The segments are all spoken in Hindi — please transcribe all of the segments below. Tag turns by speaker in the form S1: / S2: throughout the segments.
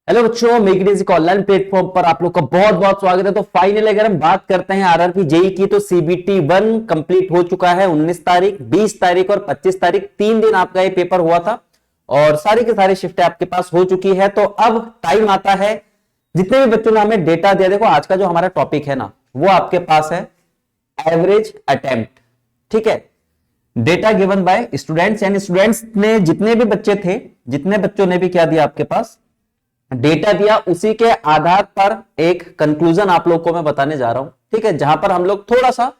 S1: हेलो बच्चों, मेक इट इजी का ऑनलाइन प्लेटफॉर्म पर आप लोग का बहुत बहुत स्वागत है। तो फाइनली अगर हम बात करते हैं आरआरबी जेई की, तो सीबीटी 1 कंप्लीट हो चुका है। 19 तारीख, 20 तारीख और 25 तारीख 3 दिन आपका ये पेपर हुआ था और सारी के सारी शिफ्टें आपके पास हो चुकी है। तो अब टाइम आता है, जितने भी बच्चों ने हमें डेटा दिया, देखो आज का जो हमारा टॉपिक है ना, वो आपके पास है एवरेज अटेम्प्ट। ठीक है, डेटा गिवन बाय स्टूडेंट्स, यानी स्टूडेंट्स ने जितने भी बच्चे थे, जितने बच्चों ने भी क्या दिया आपके पास डेटा दिया, उसी के आधार पर एक कंक्लूजन आप लोग को मैं बताने जा रहा हूं। ठीक है, जहां पर हम लोग थोड़ा सा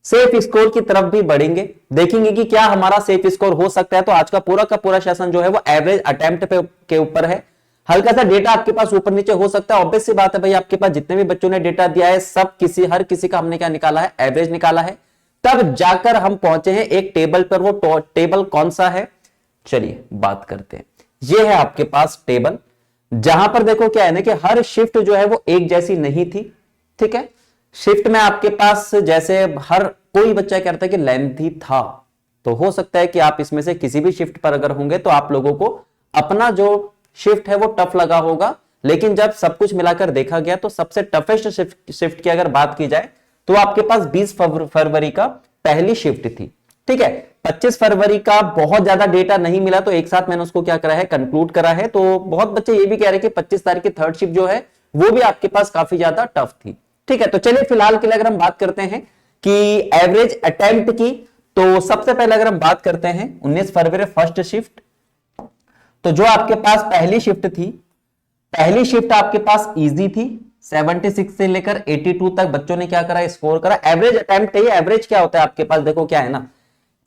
S1: सेफ स्कोर की तरफ भी बढ़ेंगे, देखेंगे कि क्या हमारा सेफ स्कोर हो सकता है। तो आज का पूरा सेशन जो है वो एवरेज अटेम्प्ट पे के ऊपर है। हल्का सा डेटा आपके पास ऊपर नीचे हो सकता है, ऑब्वियस सी बात है भाई, आपके पास जितने भी बच्चों ने डेटा दिया है सब हर किसी का हमने क्या निकाला है, एवरेज निकाला है। तब जाकर हम पहुंचे हैं एक टेबल पर। वो टेबल कौन सा है, चलिए बात करते हैं। ये है आपके पास टेबल, जहां पर देखो क्या है ना कि हर शिफ्ट जो है वो एक जैसी नहीं थी। ठीक है, शिफ्ट में आपके पास जैसे हर कोई बच्चा कहता है कि लेंथी था, तो हो सकता है कि आप इसमें से किसी भी शिफ्ट पर अगर होंगे तो आप लोगों को अपना जो शिफ्ट है वो टफ लगा होगा। लेकिन जब सब कुछ मिलाकर देखा गया तो सबसे टफेस्ट शिफ्ट की अगर बात की जाए तो आपके पास 20 फरवरी का पहली शिफ्ट थी। ठीक है, 25 फरवरी का बहुत ज्यादा डेटा नहीं मिला, तो एक साथ मैंने उसको क्या करा है, कंक्लूड करा है। तो बहुत बच्चे ये भी कह रहे हैं कि 25 तारीख की थर्ड शिफ्ट जो है वो भी आपके पास काफी ज्यादा टफ थी। ठीक है, तो चलिए फिलहाल के लिए अगर हम बात करते हैं कि एवरेज अटेम्प्ट की, तो सबसे पहले अगर हम बात करते हैं 19 फरवरी फर्स्ट शिफ्ट, तो जो आपके पास पहली शिफ्ट थी, पहली शिफ्ट आपके पास इजी थी। 76 से लेकर 82 तक बच्चों ने क्या करा, स्कोर करा। एवरेज अटेम्प्ट है ये। एवरेज क्या होता है आपके पास, देखो क्या है ना,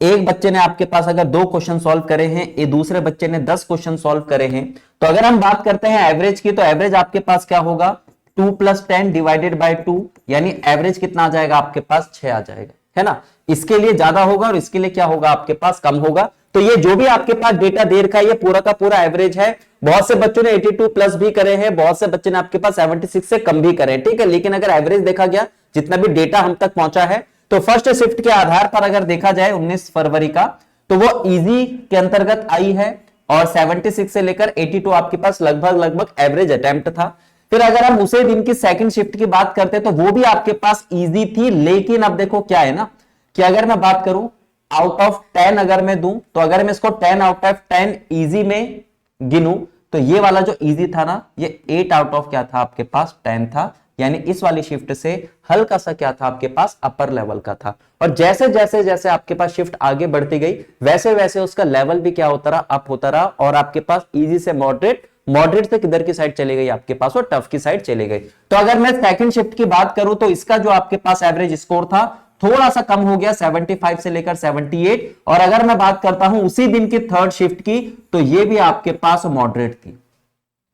S1: एक बच्चे ने आपके पास अगर 2 क्वेश्चन सॉल्व करे हैं, ये दूसरे बच्चे ने 10 क्वेश्चन सॉल्व करे हैं, तो अगर हम बात करते हैं एवरेज की, तो एवरेज आपके पास क्या होगा, 2 + 10 डिवाइडेड बाय 2, यानी एवरेज कितना आ जाएगा आपके पास, 6 आ जाएगा, है ना। इसके लिए ज्यादा होगा और इसके लिए क्या होगा आपके पास, कम होगा। तो ये जो भी आपके पास डेटा दे रखा है ये पूरा का पूरा एवरेज है। बहुत से बच्चों ने 82 प्लस भी करे हैं, बहुत से बच्चे ने आपके पास 76 से कम भी करे हैं। ठीक है, लेकिन अगर एवरेज देखा गया, जितना भी डेटा हम तक पहुंचा है, तो फर्स्ट शिफ्ट के आधार पर अगर देखा जाए 19 फरवरी का, तो वो इजी के अंतर्गत आई है और 76 से लेकर 82 आपके पास लगभग एवरेज अटेम्प्ट था। फिर अगर हम उसे दिन की सेकंड शिफ्ट की बात करते हैं तो वो भी आपके पास इजी थी। लेकिन अब देखो क्या है ना कि अगर मैं बात करूं आउट ऑफ 10 अगर मैं दूं, तो अगर मैं इसको 10 आउट ऑफ 10 इजी में गिनूं, तो ये वाला जो इजी था ना, ये 8 आउट ऑफ क्या था आपके पास, 10 था। यानी इस वाली शिफ्ट से हल्का सा क्या था आपके पास, अपर लेवल का था। और जैसे जैसे जैसे आपके पास शिफ्ट आगे बढ़ती गई, वैसे वैसे उसका लेवल भी क्या होता रहा, अप होता रहा। और आपके पास इजी से मॉडरेट, मॉडरेट से किधर की साइड चली गई आपके पास, और टफ की साइड चली गई। तो अगर मैं सेकंड शिफ्ट की बात करूं तो इसका जो आपके पास एवरेज स्कोर था थोड़ा सा कम हो गया, 75 से लेकर 78। और अगर मैं बात करता हूं उसी दिन की थर्ड शिफ्ट की, तो ये भी आपके पास मॉडरेट थी,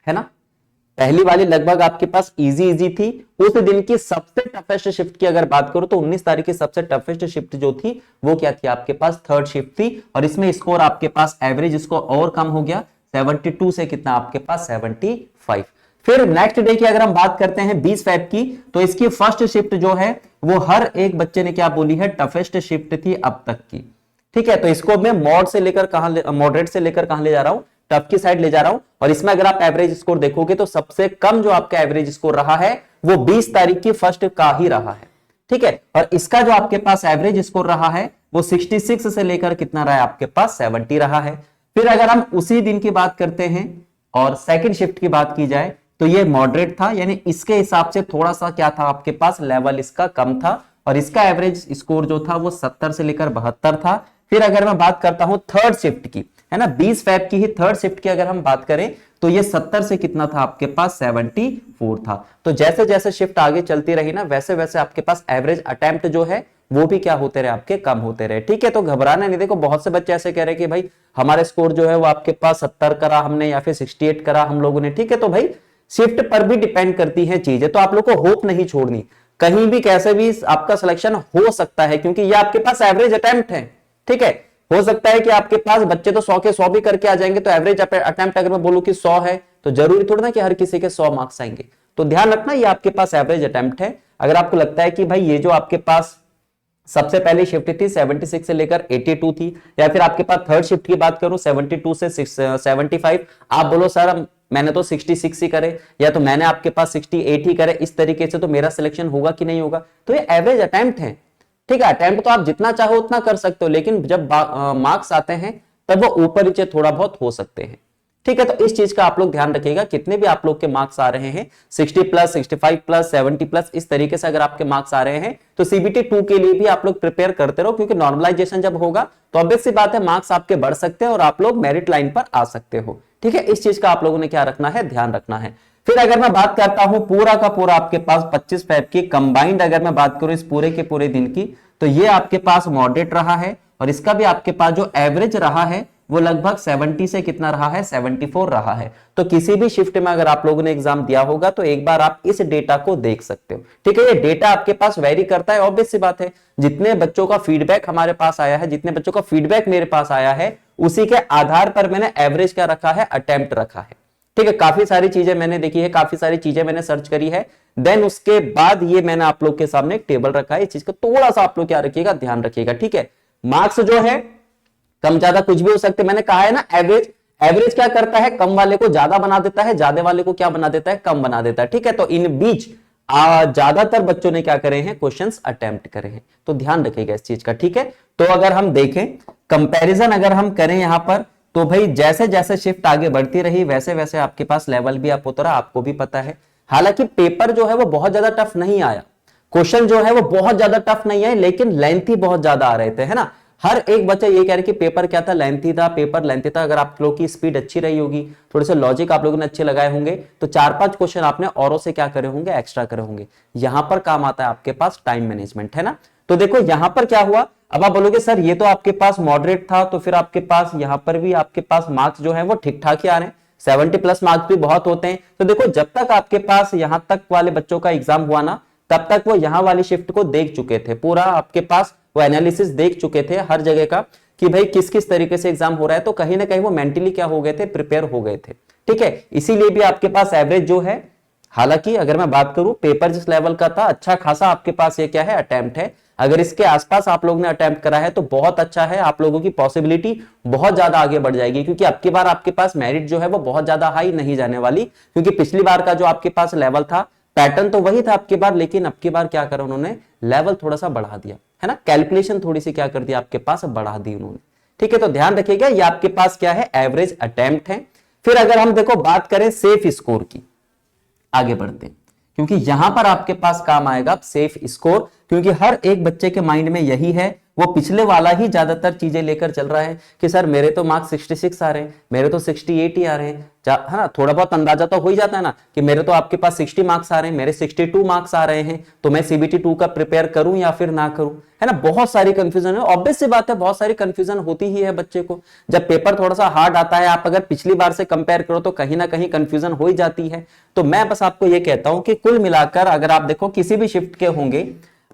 S1: है ना। पहली वाली लगभग आपके पास इजी थी। उस दिन की सबसे टफेस्ट शिफ्ट की अगर बात करूं तो 19 तारीख की सबसे टफेस्ट शिफ्ट जो थी वो क्या थी आपके पास, थर्ड शिफ्ट थी। और इसमें स्कोर आपके पास एवरेज स्कोर और कम हो गया, 72 से कितना आपके पास, 75। फिर नेक्स्ट डे की अगर हम बात करते हैं 20 फेब की, तो इसकी फर्स्ट शिफ्ट जो है वो हर एक बच्चे ने क्या बोली है, टफेस्ट शिफ्ट थी अब तक की। ठीक है, तो इसको मैं मॉड से लेकर कहां, मॉडरेट से लेकर कहां ले जा रहा हूं, टफ की साइड ले जा रहा हूं। और इसमें अगर आप एवरेज स्कोर देखोगे तो सबसे कम जो आपका एवरेज स्कोर रहा है वो 20 तारीख की फर्स्ट का ही रहा है। ठीक है, और इसका जो आपके पास एवरेज स्कोर रहा है वो 66 से लेकर कितना रहा है आपके पास, 70 रहा है। फिर अगर हम उसी दिन की बात करते हैं और सेकंड शिफ्ट की बात की जाए, तो ये मॉडरेट था, यानी इसके हिसाब से थोड़ा सा क्या था आपके पास, लेवल इसका कम था। और इसका एवरेज स्कोर जो था वो 70 से लेकर 72 था। फिर अगर मैं बात करता हूं थर्ड शिफ्ट की, है ना, 20 फेब की ही थर्ड शिफ्ट की अगर हम बात करें तो ये 70 से कितना था आपके पास, 74 था। तो जैसे जैसे शिफ्ट आगे चलती रही ना, वैसे वैसे आपके पास एवरेज अटेम्प्ट जो है वो भी क्या होते रहे, आपके कम होते रहे। ठीक है, तो घबराना नहीं। देखो बहुत से बच्चे ऐसे कह रहे हैं कि भाई हमारे स्कोर जो है वो आपके पास 70 करा हमने या फिर 68 करा हम लोगों ने। ठीक है, तो भाई शिफ्ट पर भी डिपेंड करती है चीजें, तो आप लोग को होप नहीं छोड़नी, कहीं भी कैसे भी आपका सिलेक्शन हो सकता है, क्योंकि ये आपके पास एवरेज अटेम्प्ट है। ठीक है, हो सकता है कि आपके पास बच्चे तो 100 के 100 भी करके आ जाएंगे, तो एवरेज अटेम्प्ट अगर मैं बोलूं कि 100 है, तो जरूरी थोड़ा ना कि हर किसी के 100 मार्क्स आएंगे। तो ध्यान रखना ये आपके पास एवरेज अटेम्प्ट है। अगर आपको लगता है कि भाई ये जो आपके पास सबसे पहली शिफ्ट थी 76 से लेकर 82 थी, या फिर आपके पास थर्ड शिफ्ट की बात करूं 72 से 75, आप बोलो सर मैंने तो 66 ही करे, या तो मैंने आपके पास 68 ही करे, इस तरीके से तो मेरा सिलेक्शन होगा कि नहीं होगा। तो ये एवरेज अटेम्प्ट है, ठीक है। अटेम्प्ट तो आप जितना चाहो उतना कर सकते हो, लेकिन जब मार्क्स आते हैं तब वो ऊपर नीचे थोड़ा बहुत हो सकते हैं, ठीक है। तो इस चीज का आप लोग ध्यान रखिएगा, कितने भी आप लोग के मार्क्स आ रहे हैं 60 प्लस, 65 प्लस, 70 प्लस, इस तरीके से अगर आपके मार्क्स आ रहे हैं तो सीबीटी 2 के लिए भी आप लोग प्रिपेयर करते रहो, क्योंकि नॉर्मलाइजेशन जब होगा तो ऑब्वियस सी बात है मार्क्स आपके बढ़ सकते हैं और आप लोग मेरिट लाइन पर आ सकते हो, ठीक है। इस चीज का आप लोगों ने क्या रखना है, ध्यान रखना है। फिर अगर मैं बात करता हूं पूरा का पूरा आपके पास 25 फैब की कंबाइंड, अगर मैं बात करूं इस पूरे के पूरे दिन की, तो ये आपके पास मॉडरेट रहा है, और इसका भी आपके पास जो एवरेज रहा है वो लगभग 70 से कितना रहा है, 74 रहा है। तो किसी भी शिफ्ट में अगर आप लोगों ने एग्जाम दिया होगा तो एक बार आप इस डेटा को देख सकते हो, ठीक है। ये डेटा आपके पास वेरी करता है, ऑब्वियस सी बात है। जितने बच्चों का फीडबैक हमारे पास आया है, जितने बच्चों का फीडबैक मेरे पास आया है, उसी के आधार पर मैंने एवरेज क्या रखा है, अटेम्प्ट रखा है, ठीक है। काफी सारी चीजें मैंने देखी है, काफी सारी चीजें मैंने सर्च करी है, देन उसके बाद ये मैंने आप लोग के सामने एक टेबल रखा है। इस चीज का थोड़ा सा आप लोग क्या रखिएगा, ध्यान रखिएगा, ठीक है। मार्क्स जो है कम ज्यादा कुछ भी हो सकते, मैंने कहा है ना, एवरेज एवरेज क्या करता है, कम वाले को ज्यादा बना देता है, ज्यादा वाले को क्या बना देता है, कम बना देता है, ठीक है। तो इन बीच ज्यादातर बच्चों ने क्या करे हैं, क्वेश्चंस अटेम्प्ट करे हैं, तो ध्यान रखिएगा इस चीज का, ठीक है। तो अगर हम देखें कंपैरिजन अगर हम करें यहां पर, तो भाई जैसे जैसे शिफ्ट आगे बढ़ती रही वैसे वैसे आपके पास लेवल भी अप होता रहा, आपको भी पता है। हालांकि पेपर जो है वो बहुत ज्यादा टफ नहीं आया, क्वेश्चन जो है वो बहुत ज्यादा टफ नहीं है, लेकिन लेंथी बहुत ज्यादा आ रहे थे, है ना। हर एक बच्चा ये कह रहे कि पेपर क्या था, लेंथी था, पेपर लेंथी था। अगर आप लोगों की स्पीड अच्छी रही होगी, थोड़े से लॉजिक आप लोगों ने अच्छे लगाए होंगे, तो 4-5 क्वेश्चन आपने औरों से क्या करे होंगे, एक्स्ट्रा करे होंगे। यहां पर काम आता है आपके पास टाइम मैनेजमेंट, है ना। तो देखो यहां पर क्या हुआ, अब आप बोलोगे सर ये तो आपके पास मॉडरेट था, तो फिर आपके पास यहां पर भी आपके पास मार्क्स जो है वो ठीक ठाक ही आ रहे हैं, 70 प्लस मार्क्स भी बहुत होते हैं। तो देखो जब तक आपके पास यहां तक वाले बच्चों का एग्जाम हुआ ना, तब तक वो यहां वाली शिफ्ट को देख चुके थे, पूरा आपके पास वो एनालिसिस देख चुके थे हर जगह का, कि भाई किस किस तरीके से एग्जाम हो रहा है। तो कहीं ना कहीं वो मेंटली क्या हो गए थे, प्रिपेयर हो गए थे, ठीक है। इसीलिए भी आपके पास एवरेज जो है, हालांकि अगर मैं बात करूं पेपर जिस लेवल का था, अच्छा खासा आपके पास ये क्या है, अटेम्प्ट है। अगर इसके आसपास आप लोगों ने अटेम्प्ट करा है तो बहुत अच्छा है, आप लोगों की पॉसिबिलिटी बहुत ज्यादा आगे बढ़ जाएगी, क्योंकि अब की बार आपके पास मेरिट जो है वो बहुत ज्यादा हाई नहीं जाने वाली, क्योंकि पिछली बार का जो आपके पास लेवल था, पैटर्न तो वही था आपकी बार, लेकिन अब की बार क्या करा उन्होंने, लेवल थोड़ा सा बढ़ा दिया, है ना। कैलकुलेशन थोड़ी सी क्या कर दी आपके पास, बढ़ा दी उन्होंने, ठीक है। तो ध्यान रखिएगा ये आपके पास क्या है, एवरेज अटेम्प्ट है। फिर अगर हम देखो बात करें सेफ स्कोर की, आगे बढ़ते हैं, क्योंकि यहां पर आपके पास काम आएगा सेफ स्कोर, क्योंकि हर एक बच्चे के माइंड में यही है, वो पिछले वाला ही ज्यादातर चीजें लेकर चल रहा है कि सर मेरे तो मार्क्स 66 आ रहे हैं, मेरे तो 68 ही आ रहे हैं, है ना। थोड़ा बहुत अंदाजा तो हो ही जाता है ना कि मेरे तो आपके पास 60 मार्क्स आ रहे हैं, मेरे 62 मार्क्स आ रहे हैं, तो मैं सीबीटी 2 का प्रिपेयर करूं या फिर ना करूं, है ना। बहुत सारी कंफ्यूजन है, ऑब्वियस सी बात है, बहुत सारी कंफ्यूजन होती ही है बच्चे को। जब पेपर थोड़ा सा हार्ड आता है, आप अगर पिछली बार से कंपेयर करो तो कहीं ना कहीं कंफ्यूजन हो ही जाती है। तो मैं बस आपको ये कहता हूं कि कुल मिलाकर अगर आप देखो किसी भी शिफ्ट के होंगे,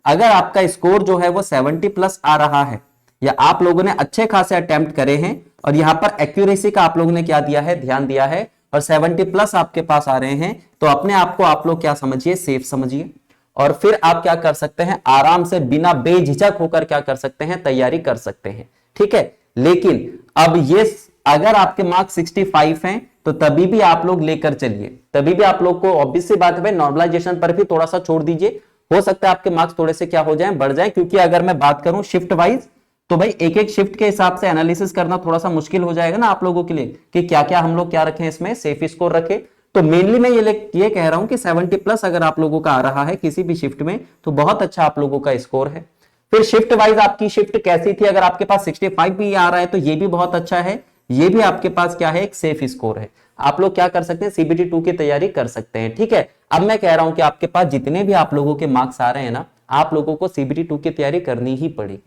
S1: अगर आपका स्कोर जो है वो 70 प्लस आ रहा है, या आप लोगों ने अच्छे खासे अटेम्प्ट करे हैं, और यहां पर एक्यूरेसी का आप लोगों ने क्या दिया है, ध्यान दिया है, और 70 प्लस आपके पास आ रहे हैं, तो अपने आप को आप लोग क्या समझिए, सेफ समझिए। और फिर आप क्या कर सकते हैं, आराम से बिना बेझिझक होकर क्या कर सकते हैं, तैयारी कर सकते हैं, ठीक है। लेकिन अब ये अगर आपके मार्क्स 65 हैं तो तभी भी आप लोग लेकर चलिए, तभी भी आप लोग को ऑब्वियस सी बात है नॉर्मलाइजेशन पर भी थोड़ा सा छोड़ दीजिए, हो सकता है आपके मार्क्स थोड़े से क्या हो जाएं, बढ़ जाएं। क्योंकि अगर मैं बात करूं शिफ्ट वाइज, तो भाई एक एक शिफ्ट के हिसाब से एनालिसिस करना थोड़ा सा मुश्किल हो जाएगा ना आप लोगों के लिए, कि क्या क्या हम लोग क्या रखें इसमें, सेफ स्कोर रखें। तो मेनली मैं ये कह रहा हूं कि 70 प्लस अगर आप लोगों का आ रहा है किसी भी शिफ्ट में, तो बहुत अच्छा आप लोगों का स्कोर है। फिर शिफ्ट वाइज आपकी शिफ्ट कैसी थी, अगर आपके पास 65 भी आ रहा है तो ये भी बहुत अच्छा है, ये भी आपके पास क्या है, एक सेफ स्कोर है। आप लोग क्या कर सकते हैं, सीबीटी 2 की तैयारी कर सकते हैं, ठीक है। अब मैं कह रहा हूं कि आपके पास जितने भी आप लोगों के मार्क्स आ रहे हैं ना, आप लोगों को सीबीटी 2 की तैयारी करनी ही पड़ी,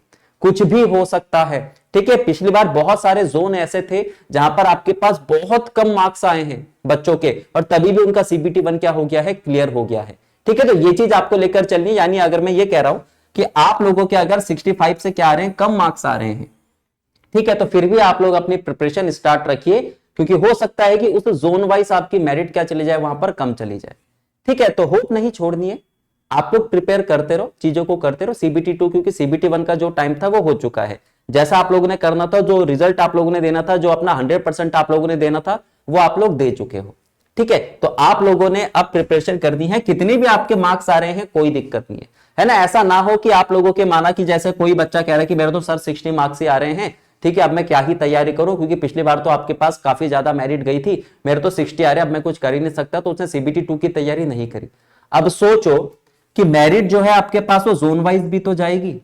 S1: कुछ भी हो सकता है, ठीक है। पिछली बार बहुत सारे जोन ऐसे थे जहां पर आपके पास बहुत कम मार्क्स आए हैं बच्चों के, और तभी भी उनका सीबीटी 1 क्या हो गया है, क्लियर हो गया है, ठीक है। तो ये चीज आपको लेकर चलनी है, यानी अगर मैं ये कह रहा हूं कि आप लोगों के अगर 65 से क्या आ रहे हैं, कम मार्क्स आ रहे हैं, ठीक है, तो फिर भी आप लोग अपनी प्रिपरेशन स्टार्ट रखिए, क्योंकि हो सकता है कि उस जोन वाइज आपकी मेरिट क्या चली जाए, वहां पर कम चली जाए, ठीक है। तो होप नहीं छोड़नी है, आप लोग प्रिपेयर करते रहो, चीजों को करते रहो। सीबीटी 2 क्योंकि सीबीटी 1 का जो टाइम था वो हो चुका है, जैसा आप लोगों ने करना था, जो रिजल्ट आप लोगों ने देना था, जो अपना 100% आप लोगों ने देना था, वो आप लोग दे चुके हो, ठीक है, तो आप लोगों ने अब प्रिपरेशन करनी है, कितनी भी आपके मार्क्स आ रहे हैं कोई दिक्कत नहीं है ना। ऐसा ना हो कि आप लोगों के माना कि जैसे कोई बच्चा कह रहा है कि मेरे तो सर 60 मार्क्स ही आ रहे हैं, ठीक है, अब मैं क्या ही तैयारी करूं, क्योंकि पिछली बार तो आपके पास काफी ज्यादा मेरिट गई थी, मेरे तो 60 आ रहे, अब मैं कुछ कर ही नहीं सकता, तो उसने सीबीटी 2 की तैयारी नहीं करी। अब सोचो कि मेरिट जो है आपके पास वो जोन वाइज भी तो जाएगी,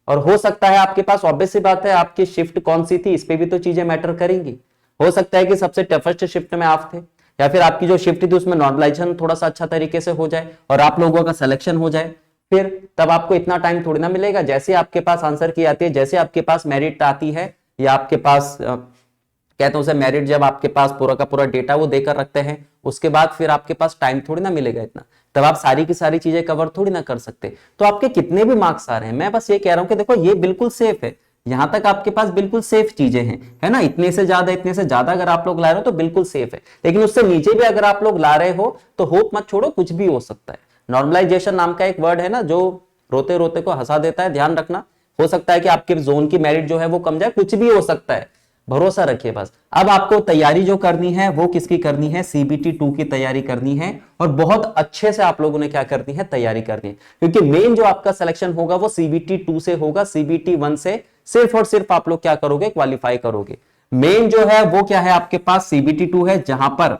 S1: और हो सकता है आपके पास, ऑब्वियस सी बात है, आपकी शिफ्ट कौन सी थी इस पे भी तो चीजें मैटर करेंगी। हो सकता है कि सबसे टफेस्ट शिफ्ट में आप थे, या फिर आपकी जो शिफ्ट थी उसमें नॉर्मलाइजेशन थोड़ा सा अच्छा तरीके से हो जाए और आप लोगों का सिलेक्शन हो जाए, फिर तब आपको इतना टाइम थोड़ी ना मिलेगा। जैसे आपके पास आंसर की आती है, जैसे आपके पास मेरिट आती है, या आपके पास कहते हैं उसे मेरिट, जब आपके पास पूरा का पूरा डेटा वो देकर रखते हैं, उसके बाद फिर आपके पास टाइम थोड़ी ना मिलेगा इतना, तब आप सारी की सारी चीजें कवर थोड़ी ना कर सकते। तो आपके कितने भी मार्क्स आ रहे हैं, मैं बस ये कह रहा हूं कि देखो ये बिल्कुल सेफ है, यहां तक आपके पास बिल्कुल सेफ चीजें हैं, है ना। इतने से ज्यादा अगर आप लोग ला रहे हो तो बिल्कुल सेफ है, लेकिन उससे नीचे भी अगर आप लोग ला रहे हो तो होप मत छोड़ो, कुछ भी हो सकता है। नॉर्मलाइजेशन नाम का एक वर्ड है ना, जो रोते रोते को हंसा देता है, ध्यान रखना। हो सकता है कि आपके जोन की मेरिट जो है वो कम जाए, कुछ भी हो सकता है, भरोसा रखिए बस। अब आपको तैयारी जो करनी है वो किसकी करनी है, सीबीटी 2 की तैयारी करनी है, और बहुत अच्छे से आप लोगों ने क्या करनी है, तैयारी करनी है, क्योंकि मेन जो आपका सिलेक्शन होगा वो सीबीटी 2 से होगा, सीबीटी 1 से सिर्फ और सिर्फ आप लोग क्या करोगे, क्वालिफाई करोगे। मेन जो है वो क्या है आपके पास, सीबीटी 2 है, जहां पर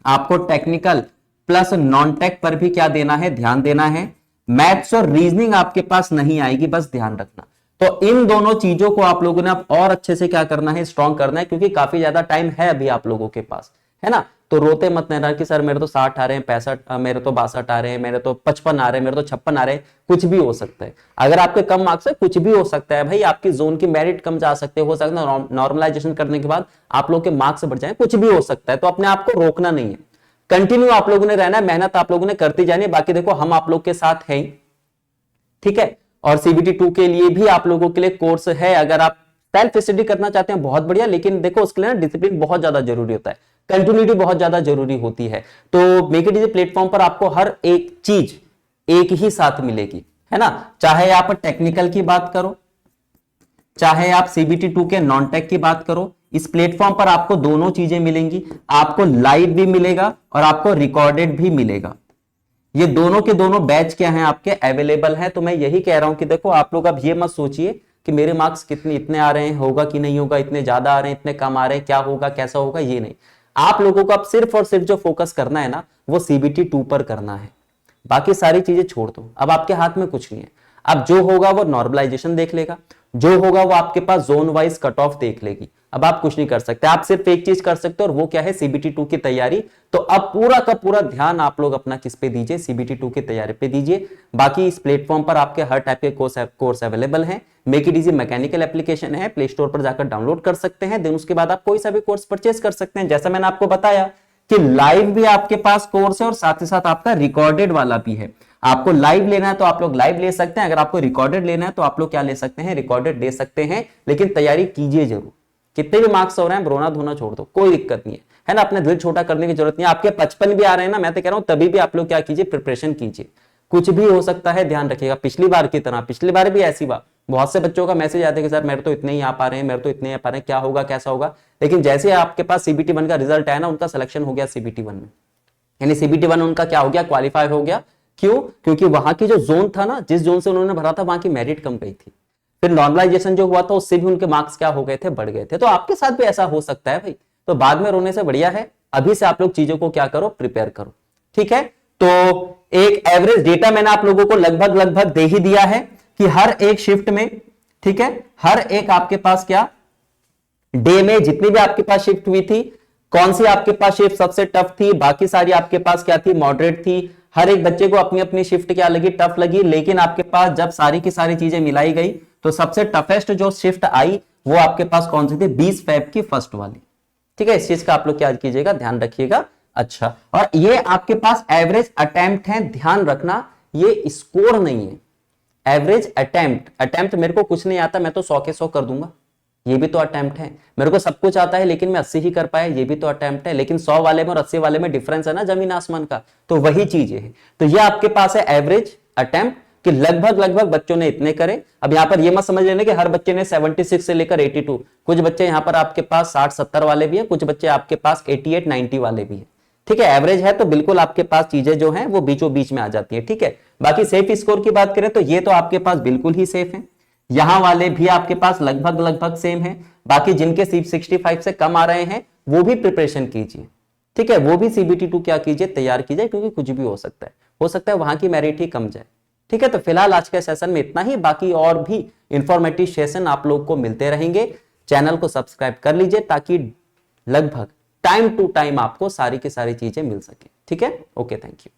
S1: आपको टेक्निकल प्लस नॉन टेक पर भी क्या देना है, ध्यान देना है। मैथ्स और रीजनिंग आपके पास नहीं आएगी, बस ध्यान रखना। तो इन दोनों चीजों को आप लोगों ने अब और अच्छे से क्या करना है, स्ट्रॉन्ग करना है, क्योंकि काफी ज्यादा टाइम है अभी आप लोगों के पास, है ना। तो रोते मत रहना कि सर मेरे तो 60 आ रहे हैं, 65, मेरे तो 62 आ रहे हैं, मेरे तो 55 आ रहे हैं, मेरे तो 56 आ रहे हैं, कुछ भी हो सकता है। अगर आपके कम मार्क्स है, कुछ भी हो सकता है भाई, आपकी जोन की मेरिट कम जा सकते हो सकता है नॉर्मलाइजेशन करने के बाद आप लोग के मार्क्स बढ़ जाए, कुछ भी हो सकता है। तो अपने आप को रोकना नहीं है, कंटिन्यू आप लोगों ने रहना है, मेहनत आप लोगों ने करती जानी है। बाकी देखो हम आप लोग के साथ हैं, ठीक है। और सीबीटी 2 के लिए भी आप लोगों के लिए कोर्स है, अगर आप सेल्फ स्टडी करना चाहते हैं बहुत बढ़िया, लेकिन देखो उसके लिए ना डिसिप्लिन बहुत ज्यादा जरूरी होता है, कंटिन्यूटी बहुत ज्यादा जरूरी होती है। तो मेक इट इजी प्लेटफॉर्म पर आपको हर एक चीज एक ही साथ मिलेगी, है ना। चाहे आप टेक्निकल की बात करो, चाहे आप सीबीटी 2 के नॉन टेक की बात करो, इस प्लेटफॉर्म पर आपको दोनों चीजें मिलेंगी। आपको लाइव भी मिलेगा और आपको रिकॉर्डेड भी मिलेगा। ये दोनों के दोनों बैच क्या हैं आपके, अवेलेबल हैं। तो मैं यही कह रहा हूं कि देखो आप लोग अब ये मत सोचिए कि मेरे मार्क्स कितने इतने आ रहे हैं, होगा कि नहीं होगा, इतने ज्यादा आ रहे हैं, इतने कम आ रहे हैं, क्या होगा कैसा होगा, ये नहीं। आप लोगों को अब सिर्फ और सिर्फ जो फोकस करना है ना, वो सीबीटी 2 पर करना है, बाकी सारी चीजें छोड़ दो। अब आपके हाथ में कुछ नहीं है, अब जो होगा वो नॉर्मलाइजेशन देख लेगा, जो होगा वो आपके पास जोन वाइज कट ऑफ देख लेगी। अब आप कुछ नहीं कर सकते, आप सिर्फ एक चीज कर सकते हो, और वो क्या है, सीबीटी 2 की तैयारी। तो अब पूरा का पूरा ध्यान आप लोग अपना किस पे दीजिए, सीबीटी 2 की तैयारी पे दीजिए। बाकी इस प्लेटफॉर्म पर आपके हर टाइप के कोर्स अवेलेबल हैं। Make it easy mechanical application है, प्ले स्टोर पर जाकर डाउनलोड कर सकते हैं, देन उसके बाद आप कोई सा भी कोर्स परचेस कर सकते हैं। जैसा मैंने आपको बताया कि लाइव भी आपके पास कोर्स है और साथ ही साथ आपका रिकॉर्डेड वाला भी है। आपको लाइव लेना है तो आप लोग लाइव ले सकते हैं, अगर आपको रिकॉर्डेड लेना है तो आप लोग क्या ले सकते हैं, रिकॉर्डेड ले सकते हैं। लेकिन तैयारी कीजिए जरूर, कितने भी मार्क्स हो रहे हैं रोना धोना छोड़ दो, कोई दिक्कत नहीं है ना। अपने दिल छोटा करने की जरूरत नहीं है। आपके 55 भी आ रहे हैं ना, मैं तो कह रहा हूं तभी भी आप लोग क्या कीजिए, प्रिपरेशन कीजिए, कुछ भी हो सकता है, ध्यान रखिएगा। पिछली बार की तरह, पिछली बार भी ऐसी बात, बहुत से बच्चों का मैसेज आते हैं कि सर मेरे तो इतने ही आ पा रहे हैं, मेरे तो इतने ही आ पा रहे हैं, क्या होगा कैसा होगा। लेकिन जैसे आपके पास सीबीटी 1 का रिजल्ट आया ना, उनका सिलेक्शन हो गया सीबीटी 1 में, यानी सीबीटी 1 उनका क्या हो गया, क्वालिफाई हो गया। क्यों? क्योंकि वहां की जो जोन था ना, जिस जोन से उन्होंने भरा था, वहां की मेरिट कम गई थी। फिर नॉर्मलाइजेशन जो हुआ था उससे भी उनके मार्क्स क्या हो गए थे, बढ़ गए थे। तो आपके साथ भी ऐसा हो सकता है भाई, तो बाद में रोने से बढ़िया है अभी से आप लोग चीजों को क्या करो, प्रिपेयर करो, ठीक है। तो एक एवरेज डेटा मैंने आप लोगों को लगभग दे ही दिया है कि हर एक शिफ्ट में, ठीक है, हर एक आपके पास क्या डे में जितनी भी आपके पास शिफ्ट हुई थी, कौन सी आपके पास शिफ्ट सबसे टफ थी, बाकी सारी आपके पास क्या थी, मॉडरेट थी। हर एक बच्चे को अपनी अपनी शिफ्ट क्या लगी, टफ लगी। लेकिन आपके पास जब सारी की सारी चीजें मिलाई गई तो सबसे टफेस्ट जो शिफ्ट आई वो आपके पास कौन सी थी, 20 फेब की फर्स्ट वाली, ठीक है। इस चीज का आप लोग क्या कीजिएगा, ध्यान रखिएगा। अच्छा, और ये आपके पास एवरेज अटेम्प्ट है, ध्यान रखना, ये स्कोर नहीं है। एवरेज अटेम्प्ट मेरे को कुछ नहीं आता, मैं तो 100 के 100 कर दूंगा, ये भी तो अटेम्प्ट है। मेरे को सब कुछ आता है लेकिन मैं 80 ही कर पाया, ये भी तो अटेम्प्ट है। लेकिन 100 वाले में और 80 वाले में डिफरेंस है ना, जमीन आसमान का। तो वही चीज है। तो ये आपके पास है एवरेज अटेम्प्ट कि लगभग बच्चों ने इतने करे। अब यहां पर ये मत समझ लेना कि हर बच्चे ने 76 से लेकर 82, कुछ बच्चे यहां पर आपके पास 60-70 वाले भी हैं, कुछ बच्चे आपके पास 88-90 वाले भी हैं। ठीक है, एवरेज है तो बिल्कुल आपके पास चीजें जो हैं वो बीचों बीच में आ जाती है। ठीक है, बाकी सेफ स्कोर की बात करें तो ये तो आपके पास बिल्कुल ही सेफ है, यहां वाले भी आपके पास लगभग लगभग सेम है। बाकी जिनके सीप 65 से कम आ रहे हैं वो भी प्रिपरेशन कीजिए। ठीक है, वो भी CBT2 क्या कीजिए, तैयार कीजिए, क्योंकि कुछ भी हो सकता है वहां की मेरिट ही कम जाए। ठीक है, तो फिलहाल आज के सेशन में इतना ही, बाकी और भी इंफॉर्मेटिव सेशन आप लोग को मिलते रहेंगे। चैनल को सब्सक्राइब कर लीजिए ताकि लगभग टाइम टू टाइम आपको सारी की सारी चीजें मिल सके। ठीक है, ओके, थैंक यू।